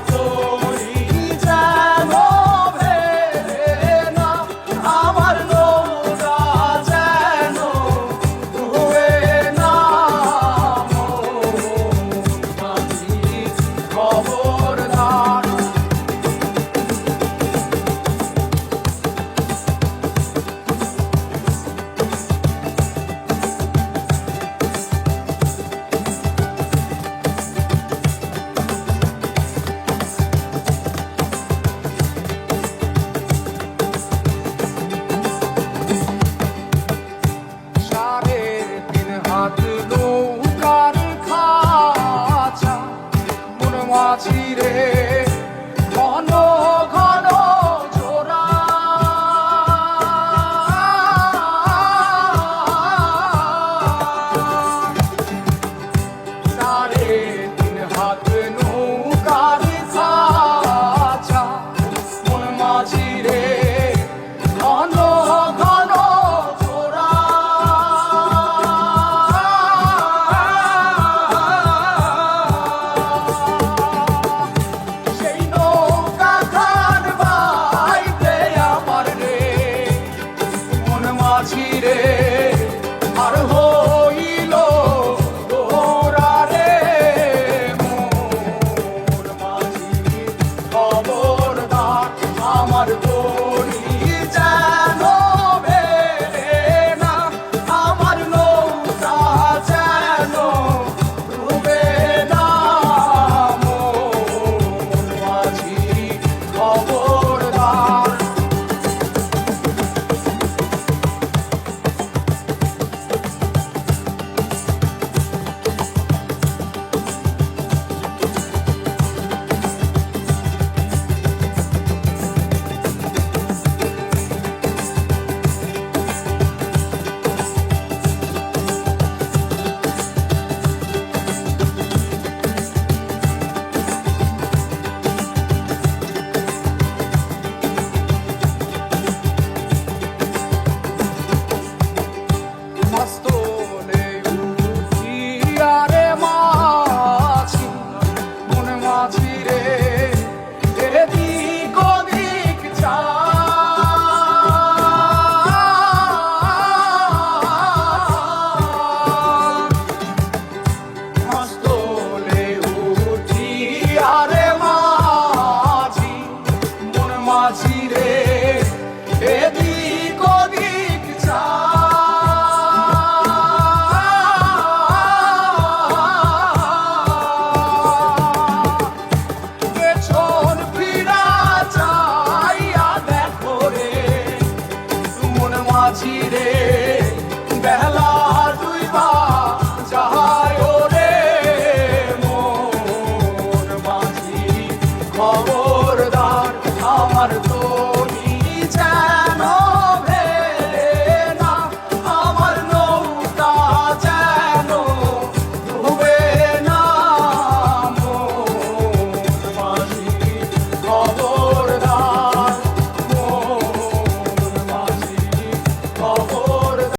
তরি যেন ভেড়ে না, আমার নৌকা যেন ডুবে না। মাঝি খবরদার। হাত নৌকার খাঁচা মন মাঝি রে ঘন ঘন জোড়া। সাড়ে তিন হাত নৌকার খাঁচা মন মাঝি রে ঘন ঘন জোড়া। মাঝিরে আর হইল তোরা রে মোর মাঝি খবরদার। আমার তরি যেন ভেড়ে না, আমার নৌকা যেন ডুবে না। মোর মাঝি খবরদার। মস্তলে উঠিয়া রে মাঝি মন মাঝি রে এদিক ওদিক মস্তলে উঠিয়া রে মাঝি মন মাঝি রে এদিক ওদিক মাঝিরে বেলা দুইবা যায় রে মোর মাঝি খবরদার। আমার